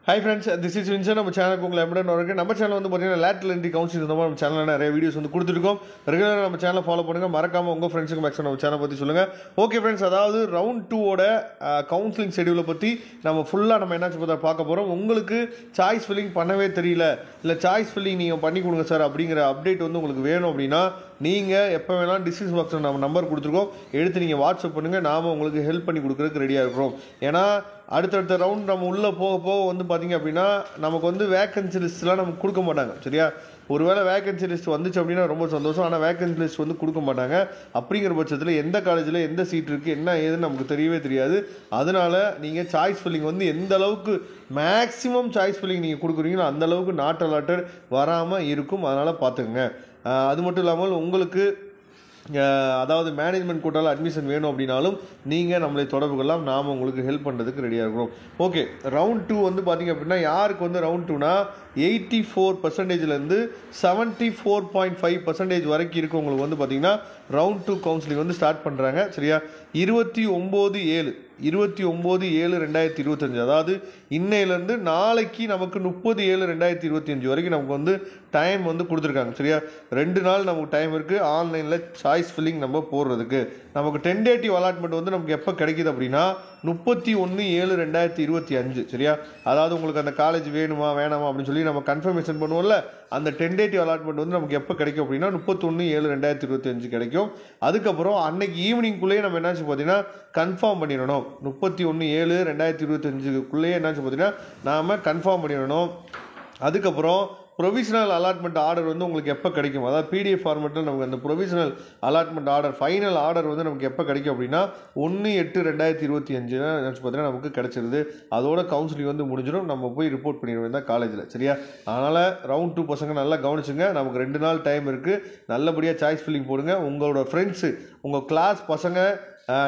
Hi friends, this is Vincent. நம்ம சேனலுக்கு உங்களை எம்படன் வரக்கு நம்ம சேனல் வந்து பார்த்தீங்கன்னா லேட்டரல் என்ட்ரி கவுன்சிலிங் இந்த மாதிரி நம்ம சேனலில் நிறைய வீடியோஸ் வந்து கொடுத்துருக்கோம். ரெகுலராக நம்ம சேனலை ஃபாலோ பண்ணுங்கள். மறக்காமல் உங்கள் ஃப்ரெண்ட்ஸுக்கு மேக்ஸிமம் நம்ம சேனல் பற்றி சொல்லுங்கள். ஓகே ஃப்ரெண்ட்ஸ், அதாவது ரவுண்ட் 2ஓட கவுன்சிலிங் ஷெடியூலை பற்றி நம்ம ஃபுல்லாக நம்ம என்னாச்சு பார்த்தா பார்க்க போகிறோம். உங்களுக்கு சாய்ஸ் ஃபில்லிங் பண்ணவே தெரியல, இல்லை சாய்ஸ் ஃபில்லிங் நீங்கள் பண்ணி கொடுங்க சார் அப்படிங்கிற அப்டேட் வந்து உங்களுக்கு வேணும் அப்படின்னா நீங்கள் எப்போ வேணாலும் டிஸ்கிரிப்ஷன் பாக்ஸில் நம்ம நம்பர் கொடுத்துருக்கோம், எடுத்து நீங்கள் வாட்ஸ்அப் பண்ணுங்கள். நாம் உங்களுக்கு ஹெல்ப் பண்ணி கொடுக்குறதுக்கு ரெடியாக இருக்கிறோம். ஏன்னா அடுத்தடுத்த ரவுண்ட் நம்ம உள்ளே போக போக வந்து பார்த்திங்க அப்படின்னா நமக்கு வந்து வேக்கன்சி லிஸ்ட்லாம் நமக்கு கொடுக்க மாட்டாங்க. சரியா, ஒருவேளை வேக்கன்சி லிஸ்ட் வந்துச்சு அப்படின்னா ரொம்ப சந்தோஷம். ஆனால் வேக்கன்சி லிஸ்ட் வந்து கொடுக்க மாட்டாங்க. அப்படிங்கிற பட்சத்தில் எந்த காலேஜில் எந்த சீட் இருக்குது என்ன ஏதுன்னு நமக்கு தெரியவே தெரியாது. அதனால் நீங்கள் சாய்ஸ் ஃபில்லிங் வந்து எந்த அளவுக்கு மேக்ஸிமம் சாய்ஸ் ஃபில்லிங் நீங்கள் கொடுக்குறீங்களோ அந்த அளவுக்கு நாட் அலாட்டட் வராமல் இருக்கும். அதனால் பார்த்துக்குங்க. அது மட்டும் இல்லாமல் உங்களுக்கு அதாவது மேனேஜ்மெண்ட் கோட்டாவில் அட்மிஷன் வேணும் அப்படின்னாலும் நீங்கள் நம்மளை தொடர்பு கொள்ளலாம். நாம் உங்களுக்கு ஹெல்ப் பண்ணுறதுக்கு ரெடியாக இருக்கிறோம். ஓகே, ரவுண்ட் 2 வந்து பார்த்திங்க அப்படின்னா யாருக்கு வந்து ரவுண்ட் 2னா 84%லேருந்து 74.5% வரைக்கும் இருக்கவங்களுக்கு வந்து பார்த்திங்கன்னா ரவுண்ட் 2 கவுன்சிலிங் வந்து ஸ்டார்ட் பண்ணுறாங்க. சரியா, 29/7/2025 அதாவது இன்னையிலேருந்து நாளைக்கு நமக்கு 30/7/2025 வரைக்கும் நமக்கு வந்து டைம் வந்து கொடுத்துருக்காங்க. சரியா, 2 நாள் நமக்கு டைம் இருக்குது ஆன்லைனில் சாய்ஸ் ஃபில்லிங் நம்ம போடுறதுக்கு. நமக்கு டென்டேட்டிவ் அலாட்மெண்ட் வந்து நமக்கு எப்போ கிடைக்கிது அப்படின்னா 31/7/2025. சரியா, அதாவது உங்களுக்கு அந்த காலேஜ் வேணுமா வேணாமா அப்படின்னு சொல்லி நம்ம கன்ஃபர்மேஷன் பண்ணுவோம்ல, அந்த டென்டேட்டிவ் அலாட்மெண்ட் வந்து நமக்கு எப்போ கிடைக்கும் அப்படின்னா 31/7/2025 கிடைக்கும். அதுக்கப்புறம் அன்னைக்கு ஈவினிங்குள்ளேயே நம்ம என்னாச்சு பார்த்தீங்கன்னா கன்ஃபார்ம் பண்ணிடணும். 31/7/2025க்குள்ளேயே என்னாச்சு பார்த்தீங்கன்னா நாம் கன்ஃபார்ம் பண்ணிடணும். அதுக்கப்புறம் ப்ரொவிஷனல் அலாட்மெண்ட் ஆர்டர் வந்து உங்களுக்கு எப்போ கிடைக்கும், அதாவது பிடிஎஃப் ஃபார்மெட்டில் நமக்கு அந்த provisional allotment order final order வந்து நமக்கு எப்போ கிடைக்கும் அப்படின்னா 1/8/2025 பார்த்தீங்கன்னா நமக்கு கிடைச்சிருது. அதோட கவுன்சிலிங் வந்து முடிஞ்சிடும். நம்ம போய் ரிப்போர்ட் பண்ணிடுவோம் இந்த காலேஜில். சரியா, அதனால் ரவுண்ட் 2 பசங்க நல்லா கவனிச்சுங்க. நமக்கு 2 நாள் டைம் இருக்குது. நல்லபடியாக சாய்ஸ் ஃபில்லிங் போடுங்க. உங்களோட ஃப்ரெண்ட்ஸு உங்கள் கிளாஸ் பசங்க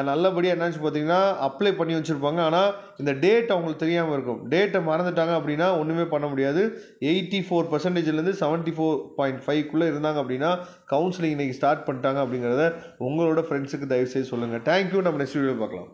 நல்லபடியாக என்னாச்சு பார்த்தீங்கன்னா அப்ளை பண்ணி வச்சுருப்பாங்க. ஆனால் இந்த டேட் அவங்களுக்கு தெரியாமல் இருக்கும். டேட்டை மறந்துட்டாங்க அப்படின்னா ஒன்றுமே பண்ண முடியாது. 84%லேருந்து 74.5க்குள்ளே இருந்தாங்க அப்படின்னா கவுன்சிலிங் இன்றைக்கி ஸ்டார்ட் பண்ணிட்டாங்க அப்படிங்கிறத உங்களோட ஃப்ரெண்ட்ஸுக்கு தயவுசெய்து சொல்லுங்கள். தேங்க்யூ. நம்ம நெக்ஸ்ட் வீடியோ பார்க்கலாம்.